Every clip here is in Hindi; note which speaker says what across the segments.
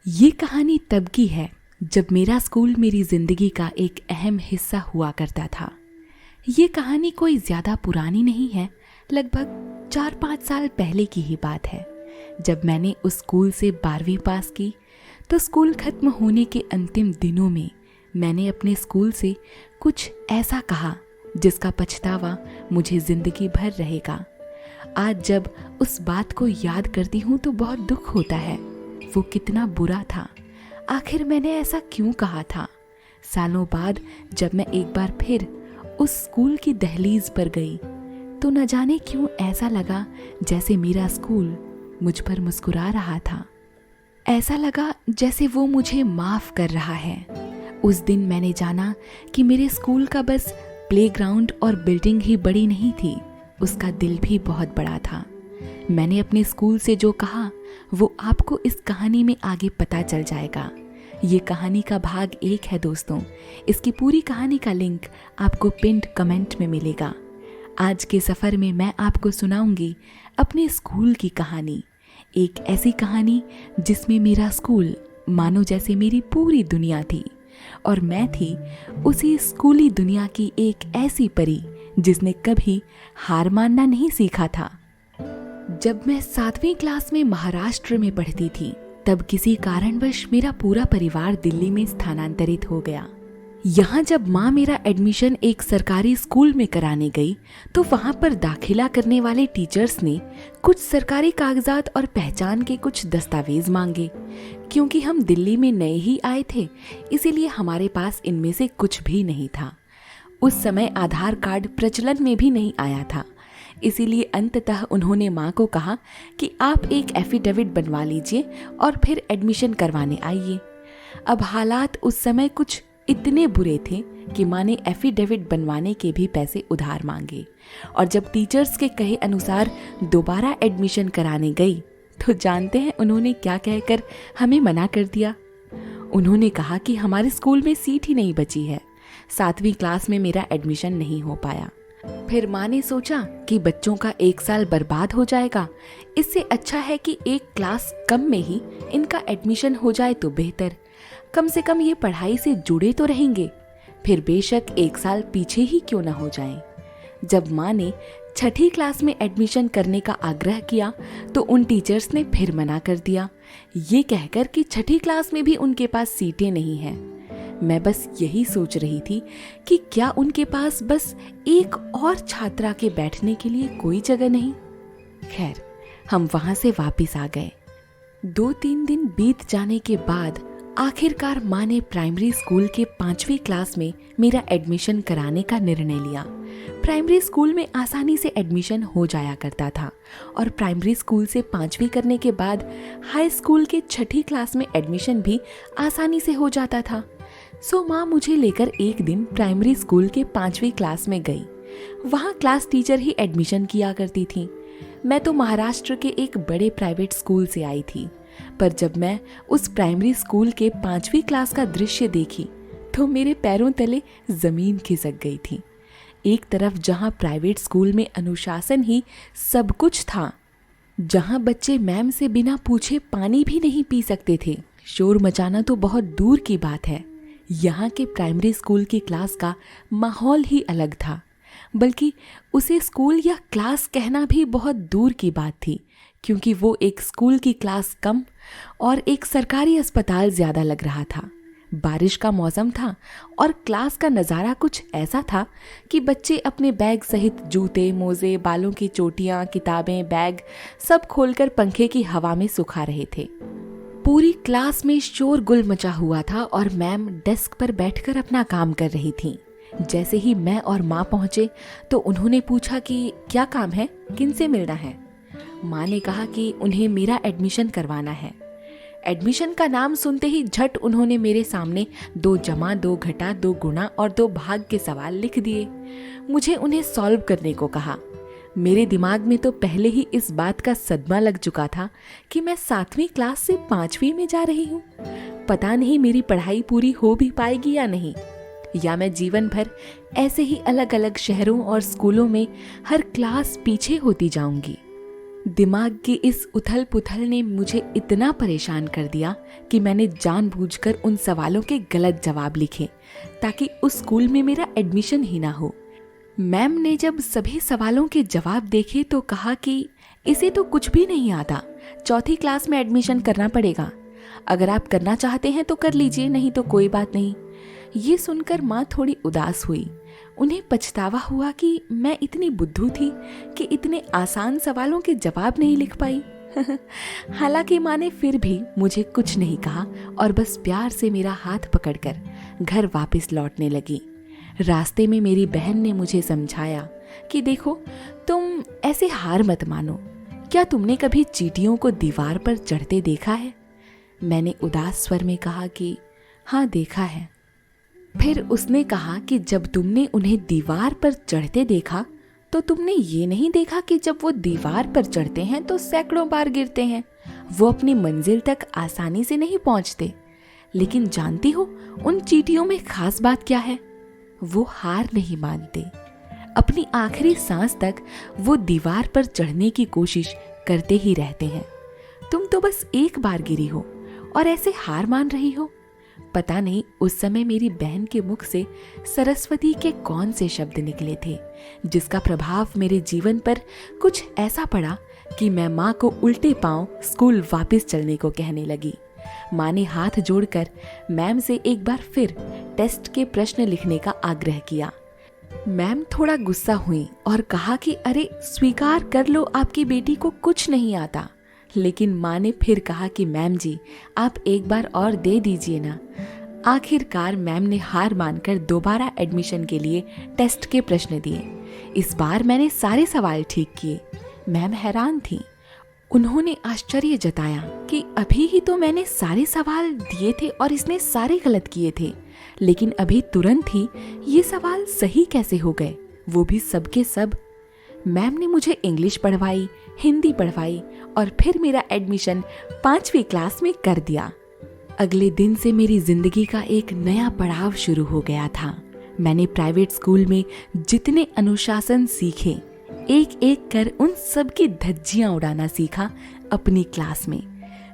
Speaker 1: ये कहानी तब की है जब मेरा स्कूल मेरी जिंदगी का एक अहम हिस्सा हुआ करता था। ये कहानी कोई ज़्यादा पुरानी नहीं है, लगभग 4-5 साल पहले की ही बात है। जब मैंने उस स्कूल से 12वीं पास की तो स्कूल खत्म होने के अंतिम दिनों में मैंने अपने स्कूल से कुछ ऐसा कहा जिसका पछतावा मुझे ज़िंदगी भर रहेगा। आज जब उस बात को याद करती हूँ तो बहुत दुख होता है। वो कितना बुरा था। आखिर मैंने ऐसा क्यों कहा था? सालों बाद जब मैं एक बार फिर उस स्कूल की दहलीज पर गई तो न जाने क्यों ऐसा लगा जैसे मेरा स्कूल मुझ पर मुस्कुरा रहा था। ऐसा लगा जैसे वो मुझे माफ कर रहा है। उस दिन मैंने जाना कि मेरे स्कूल का बस प्लेग्राउंड और बिल्डिंग ही बड़ी नहीं थी, उसका दिल भी बहुत बड़ा था। मैंने अपने स्कूल से जो कहा वो आपको इस कहानी में आगे पता चल जाएगा। ये कहानी का भाग 1 है दोस्तों। इसकी पूरी कहानी का लिंक आपको पिन्ड कमेंट में मिलेगा। आज के सफ़र में मैं आपको सुनाऊंगी अपने स्कूल की कहानी, एक ऐसी कहानी जिसमें मेरा स्कूल मानो जैसे मेरी पूरी दुनिया थी और मैं थी उसी स्कूली दुनिया की एक ऐसी परी जिसने कभी हार मानना नहीं सीखा था। जब मैं 7वीं क्लास में महाराष्ट्र में पढ़ती थी तब किसी कारणवश मेरा पूरा परिवार दिल्ली में स्थानांतरित हो गया। यहाँ जब माँ मेरा एडमिशन एक सरकारी स्कूल में कराने गई तो वहाँ पर दाखिला करने वाले टीचर्स ने कुछ सरकारी कागजात और पहचान के कुछ दस्तावेज मांगे। क्योंकि हम दिल्ली में नए ही आए थे इसीलिए हमारे पास इनमें से कुछ भी नहीं था। उस समय आधार कार्ड प्रचलन में भी नहीं आया था, इसीलिए अंततः उन्होंने माँ को कहा कि आप एक एफिडेविट बनवा लीजिए और फिर एडमिशन करवाने आइए। अब हालात उस समय कुछ इतने बुरे थे कि माँ ने एफिडेविट बनवाने के भी पैसे उधार मांगे और जब टीचर्स के कहे अनुसार दोबारा एडमिशन कराने गई तो जानते हैं उन्होंने क्या कहकर हमें मना कर दिया। उन्होंने कहा कि हमारे स्कूल में सीट ही नहीं बची है। 7वीं क्लास में मेरा एडमिशन नहीं हो पाया। फिर माँ ने सोचा कि बच्चों का 1 साल बर्बाद हो जाएगा, इससे अच्छा है कि एक क्लास कम में ही इनका एडमिशन हो जाए तो बेहतर। कम से कम ये पढ़ाई से जुड़े तो रहेंगे, फिर बेशक 1 साल पीछे ही क्यों न हो जाएं। जब माँ ने 6ठी क्लास में एडमिशन करने का आग्रह किया तो उन टीचर्स ने फिर मना कर दिया, ये कहकर कि 6ठी क्लास में भी उनके पास सीटें नहीं हैं। मैं बस यही सोच रही थी कि क्या उनके पास बस एक और छात्रा के बैठने के लिए कोई जगह नहीं। खैर, हम वहां से वापस आ गए। 2-3 दिन बीत जाने के बाद आखिरकार माँ ने प्राइमरी स्कूल के 5वीं क्लास में मेरा एडमिशन कराने का निर्णय लिया। प्राइमरी स्कूल में आसानी से एडमिशन हो जाया करता था और प्राइमरी स्कूल से 5वीं करने के बाद हाई स्कूल के 6ठी क्लास में एडमिशन भी आसानी से हो जाता था। सो माँ मुझे लेकर एक दिन प्राइमरी स्कूल के 5वीं क्लास में गई। वहाँ क्लास टीचर ही एडमिशन किया करती थी। मैं तो महाराष्ट्र के एक बड़े प्राइवेट स्कूल से आई थी, पर जब मैं उस प्राइमरी स्कूल के 5वीं क्लास का दृश्य देखी तो मेरे पैरों तले जमीन खिसक गई थी। एक तरफ जहाँ प्राइवेट स्कूल में अनुशासन ही सब कुछ था, जहाँ बच्चे मैम से बिना पूछे पानी भी नहीं पी सकते थे, शोर मचाना तो बहुत दूर की बात है। यहाँ के प्राइमरी स्कूल की क्लास का माहौल ही अलग था, बल्कि उसे स्कूल या क्लास कहना भी बहुत दूर की बात थी, क्योंकि वो एक स्कूल की क्लास कम और एक सरकारी अस्पताल ज़्यादा लग रहा था। बारिश का मौसम था और क्लास का नज़ारा कुछ ऐसा था कि बच्चे अपने बैग सहित जूते, मोजे, बालों की चोटियाँ, किताबें, बैग सब खोलकर पंखे की हवा में सुखा रहे थे। पूरी क्लास में शोरगुल मचा हुआ था और मैम डेस्क पर बैठकर अपना काम कर रही थीं। जैसे ही मैं और माँ पहुँचे तो उन्होंने पूछा कि क्या काम है, किनसे मिलना है। माँ ने कहा कि उन्हें मेरा एडमिशन करवाना है। एडमिशन का नाम सुनते ही झट उन्होंने मेरे सामने 2 जमा 2 घटा 2 गुणा और 2 भाग के सवाल लिख दिए। मुझे उन्हें सॉल्व करने को कहा। मेरे दिमाग में तो पहले ही इस बात का सदमा लग चुका था कि मैं 7वीं क्लास से 5वीं में जा रही हूँ। पता नहीं मेरी पढ़ाई पूरी हो भी पाएगी या नहीं, या मैं जीवन भर ऐसे ही अलग अलग शहरों और स्कूलों में हर क्लास पीछे होती जाऊंगी। दिमाग की इस उथल पुथल ने मुझे इतना परेशान कर दिया कि मैंने जानबूझकर उन सवालों के गलत जवाब लिखे ताकि उस स्कूल में मेरा एडमिशन ही ना हो। मैम ने जब सभी सवालों के जवाब देखे तो कहा कि इसे तो कुछ भी नहीं आता, चौथी क्लास में एडमिशन करना पड़ेगा। अगर आप करना चाहते हैं तो कर लीजिए, नहीं तो कोई बात नहीं। ये सुनकर माँ थोड़ी उदास हुई। उन्हें पछतावा हुआ कि मैं इतनी बुद्धू थी कि इतने आसान सवालों के जवाब नहीं लिख पाई। हालांकि माँ ने फिर भी मुझे कुछ नहीं कहा और बस प्यार से मेरा हाथ पकड़कर घर वापस लौटने लगी। रास्ते में मेरी बहन ने मुझे समझाया कि देखो, तुम ऐसे हार मत मानो। क्या तुमने कभी चींटियों को दीवार पर चढ़ते देखा है? मैंने उदास स्वर में कहा कि हाँ, देखा है। फिर उसने कहा कि जब तुमने उन्हें दीवार पर चढ़ते देखा तो तुमने ये नहीं देखा कि जब वो दीवार पर चढ़ते हैं तो सैकड़ों बार गिरते हैं। वो अपनी मंजिल तक आसानी से नहीं पहुंचते। लेकिन जानती हो उन चींटियों में खास बात क्या है? वो हार नहीं मानते। अपनी आखिरी सांस तक वो दीवार पर चढ़ने की कोशिश करते ही रहते हैं। तुम तो बस एक बार गिरी हो और ऐसे हार मान रही हो। पता नहीं उस समय मेरी बहन के मुख से सरस्वती के कौन से शब्द निकले थे जिसका प्रभाव मेरे जीवन पर कुछ ऐसा पड़ा कि मैं माँ को उल्टे पांव स्कूल वापस चलने को कहने लगी। माँ ने हाथ जोड़कर मैम से एक बार फिर टेस्ट के प्रश्न लिखने का आग्रह किया। मैम थोड़ा गुस्सा हुई और कहा कि अरे स्वीकार कर लो, आपकी बेटी को कुछ नहीं आता। लेकिन माँ ने फिर कहा कि मैम जी, आप एक बार और दे दीजिए ना। आखिरकार मैम ने हार मानकर दोबारा एडमिशन के लिए टेस्ट के प्रश्न दिए। इस बार मैंने सारे सवाल ठीक किए। मैम हैरान थी। उन्होंने आश्चर्य जताया कि अभी ही तो मैंने सारे सवाल दिए थे और इसने सारे गलत किए थे, लेकिन अभी तुरंत ही ये सवाल सही कैसे हो गए, वो भी सबके सब। मैम ने मुझे इंग्लिश पढ़वाई, हिंदी पढ़वाई और फिर मेरा एडमिशन 5वीं क्लास में कर दिया। अगले दिन से मेरी जिंदगी का एक नया पड़ाव शुरू हो गया था। मैंने प्राइवेट स्कूल में जितने अनुशासन सीखे, एक एक कर उन सब की धज्जियां उड़ाना सीखा अपनी क्लास में।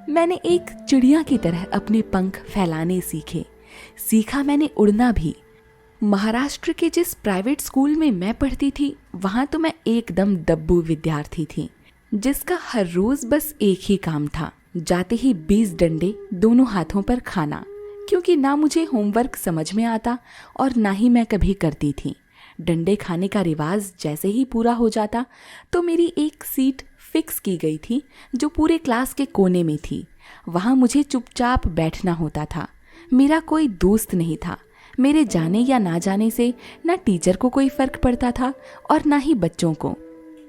Speaker 1: मैंने एक चिड़िया की तरह अपने पंख फैलाने सीखा मैंने उड़ना भी। महाराष्ट्र के जिस प्राइवेट स्कूल में मैं पढ़ती थी वहां तो मैं एकदम दब्बू विद्यार्थी थी, जिसका हर रोज बस एक ही काम था, जाते ही 20 डंडे दोनों हाथों पर खाना, क्योंकि ना मुझे होमवर्क समझ में आता और ना ही मैं कभी करती थी। डंडे खाने का रिवाज जैसे ही पूरा हो जाता तो मेरी एक सीट फिक्स की गई थी जो पूरे क्लास के कोने में थी। वहां मुझे चुपचाप बैठना होता था। मेरा कोई दोस्त नहीं था। मेरे जाने या ना जाने से ना टीचर को कोई फर्क पड़ता था और ना ही बच्चों को।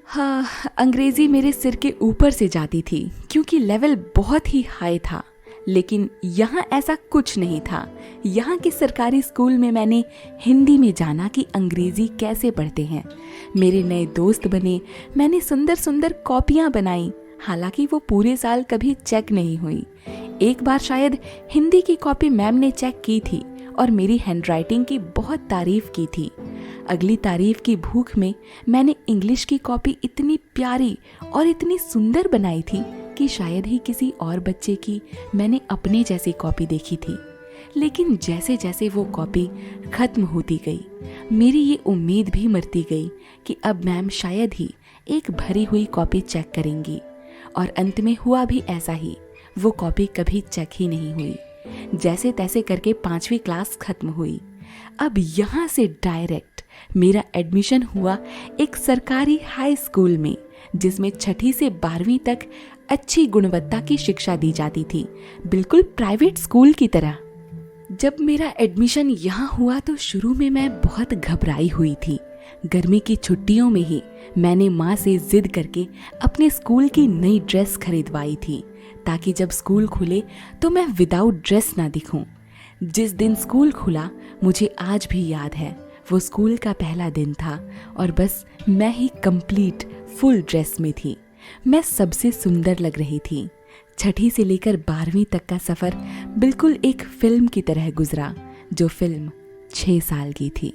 Speaker 1: हाँ, अंग्रेजी मेरे सिर के ऊपर से जाती थी क्योंकि लेवल बहुत ही हाई था। लेकिन यहाँ ऐसा कुछ नहीं था। यहाँ के सरकारी स्कूल में मैंने हिंदी में जाना कि अंग्रेजी कैसे पढ़ते हैं। मेरे नए दोस्त बने, मैंने सुंदर सुंदर कॉपियाँ बनाई, हालांकि वो पूरे साल कभी चेक नहीं हुई। एक बार शायद हिंदी की कॉपी मैम ने चेक की थी और मेरी हैंडराइटिंग की बहुत तारीफ की थी। अगली तारीफ की भूख में मैंने इंग्लिश की कॉपी इतनी प्यारी और इतनी सुंदर बनाई थी कि शायद ही किसी और बच्चे की मैंने अपने जैसी कॉपी देखी थी। लेकिन जैसे जैसे वो कॉपी खत्म होती गई, मेरी ये उम्मीद भी मरती गई कि अब मैम शायद ही एक भरी हुई कॉपी चेक करेंगी। और अंत में हुआ भी ऐसा ही। वो कॉपी कभी चेक ही नहीं हुई। जैसे तैसे करके 5वीं क्लास खत्म हुई। अब यहाँ से डायरेक्ट मेरा एडमिशन हुआ एक सरकारी हाई स्कूल में, जिसमें 6ठी से 12वीं तक अच्छी गुणवत्ता की शिक्षा दी जाती थी, बिल्कुल प्राइवेट स्कूल की तरह। जब मेरा एडमिशन यहाँ हुआ तो शुरू में मैं बहुत घबराई हुई थी। गर्मी की छुट्टियों में ही मैंने माँ से जिद करके अपने स्कूल की नई ड्रेस खरीदवाई थी, ताकि जब स्कूल खुले तो मैं विदाउट ड्रेस ना दिखूं। जिस दिन स्कूल खुला मुझे आज भी याद है। वो स्कूल का पहला दिन था और बस मैं ही कंप्लीट फुल ड्रेस में थी। मैं सबसे सुंदर लग रही थी। 6ठी से लेकर 12वीं तक का सफ़र बिल्कुल एक फिल्म की तरह गुजरा, जो फिल्म 6 साल की थी।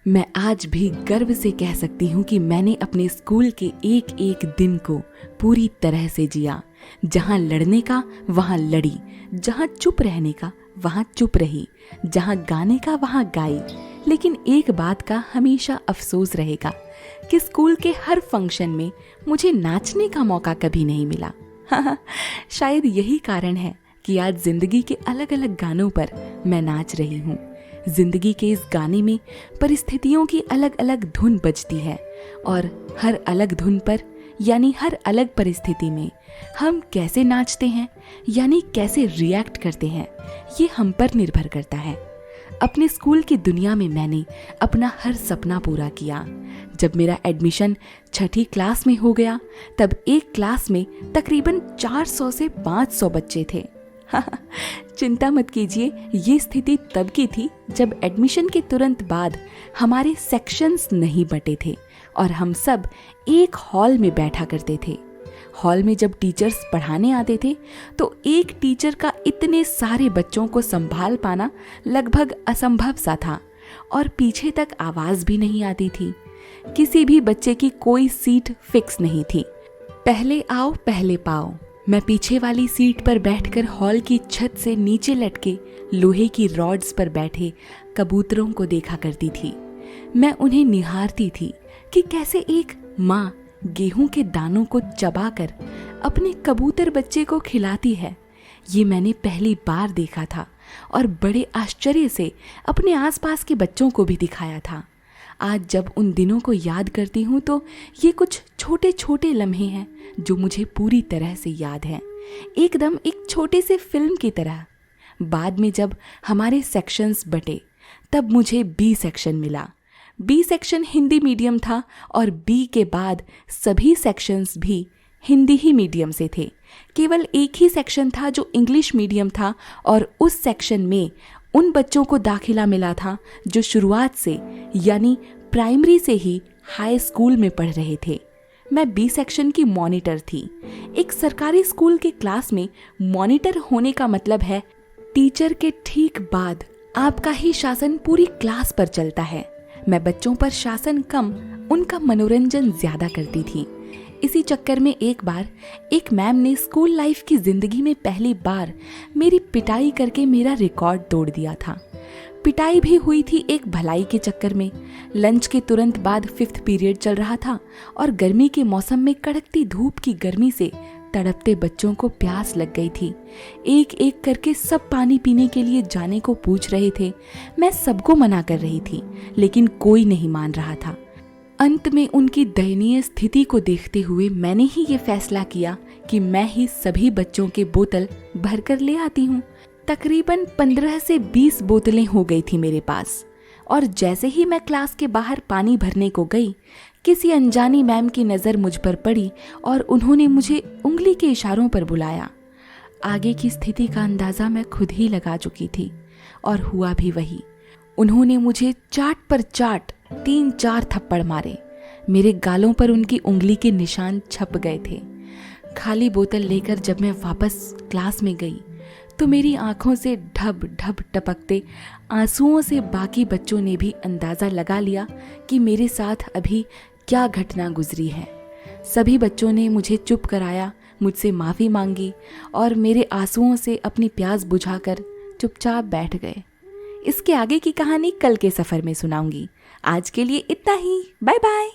Speaker 1: मैं आज भी गर्व से कह सकती हूँ कि मैंने अपने स्कूल के एक एक दिन को पूरी तरह से जिया। जहाँ लड़ने का वहाँ लड़ी, जहाँ चुप रहने का वहाँ चुप रही, जहाँ गाने का वहाँ गाई। लेकिन एक बात का हमेशा अफसोस रहेगा कि स्कूल के हर फंक्शन में मुझे नाचने का मौका कभी नहीं मिला। शायद यही कारण है कि आज जिंदगी के अलग अलग गानों पर मैं नाच रही हूँ। जिंदगी के इस गाने में परिस्थितियों की अलग अलग धुन बजती है और हर अलग धुन पर यानी हर अलग परिस्थिति में हम कैसे नाचते हैं यानी कैसे रिएक्ट करते हैं, ये हम पर निर्भर करता है। अपने स्कूल की दुनिया में मैंने अपना हर सपना पूरा किया। जब मेरा एडमिशन 6ठी क्लास में हो गया तब एक क्लास में तकरीबन 400 से 500 बच्चे थे। चिंता मत कीजिए, ये स्थिति तब की थी जब एडमिशन के तुरंत बाद हमारे सेक्शंस नहीं बटे थे और हम सब एक हॉल में बैठा करते थे। हॉल में जब टीचर्स पढ़ाने आते थे तो एक टीचर का इतने सारे बच्चों को संभाल पाना लगभग असंभव सा था और पीछे तक आवाज भी नहीं आती थी। किसी भी बच्चे की कोई सीट फिक्स नहीं थी। पहले आओ पहले पाओ। मैं पीछे वाली सीट पर बैठकर हॉल की छत से नीचे लटके लोहे की रॉड्स पर बैठे कबूतरों को देखा करती थी। मैं उन्हें निहारती थी कि कैसे एक माँ गेहूं के दानों को चबाकर अपने कबूतर बच्चे को खिलाती है। ये मैंने पहली बार देखा था और बड़े आश्चर्य से अपने आसपास के बच्चों को भी दिखाया था। आज जब उन दिनों को याद करती हूँ तो ये कुछ छोटे छोटे लम्हे हैं जो मुझे पूरी तरह से याद हैं, एकदम एक छोटे से फिल्म की तरह। बाद में जब हमारे सेक्शंस बटे तब मुझे बी सेक्शन मिला। बी सेक्शन हिंदी मीडियम था और बी के बाद सभी सेक्शंस भी हिंदी ही मीडियम से थे। केवल एक ही सेक्शन था जो इंग्लिश मीडियम था और उस सेक्शन में उन बच्चों को दाखिला मिला था जो शुरुआत से यानी प्राइमरी से ही हाई स्कूल में पढ़ रहे थे। मैं बी सेक्शन की मॉनिटर थी। एक सरकारी स्कूल के क्लास में मॉनिटर होने का मतलब है टीचर के ठीक बाद आपका ही शासन पूरी क्लास पर चलता है। मैं बच्चों पर शासन कम, उनका मनोरंजन ज्यादा करती थी। इसी चक्कर में एक बार एक मैम ने स्कूल लाइफ की जिंदगी में पहली बार मेरी पिटाई करके मेरा रिकॉर्ड तोड़ दिया था। पिटाई भी हुई थी एक भलाई के चक्कर में। लंच के तुरंत बाद 5th पीरियड चल रहा था और गर्मी के मौसम में कड़कती धूप की गर्मी से तड़पते बच्चों को प्यास लग गई थी। एक एक करके सब पानी पीने के लिए जाने को पूछ रहे थे। मैं सबको मना कर रही थी लेकिन कोई नहीं मान रहा था। अंत में उनकी दयनीय स्थिति को देखते हुए मैंने ही ये फैसला किया कि मैं ही सभी बच्चों के बोतल भरकर ले आती हूँ। तकरीबन 15 से 20 बोतलें हो गई थी मेरे पास और जैसे ही मैं क्लास के बाहर पानी भरने को गई, किसी अनजानी मैम की नज़र मुझ पर पड़ी और उन्होंने मुझे उंगली के इशारों पर बुलाया। आगे की स्थिति का अंदाज़ा मैं खुद ही लगा चुकी थी और हुआ भी वही। उन्होंने मुझे चाट पर चाट 3-4 थप्पड़ मारे। मेरे गालों पर उनकी उंगली के निशान छप गए थे। खाली बोतल लेकर जब मैं वापस क्लास में गई तो मेरी आंखों से ढब ढब टपकते आंसुओं से बाकी बच्चों ने भी अंदाज़ा लगा लिया कि मेरे साथ अभी क्या घटना गुजरी है। सभी बच्चों ने मुझे चुप कराया, मुझसे माफ़ी मांगी और मेरे आंसुओं से अपनी प्यास बुझाकर चुपचाप बैठ गए। इसके आगे की कहानी कल के सफ़र में सुनाऊंगी। आज के लिए इतना ही। Bye bye.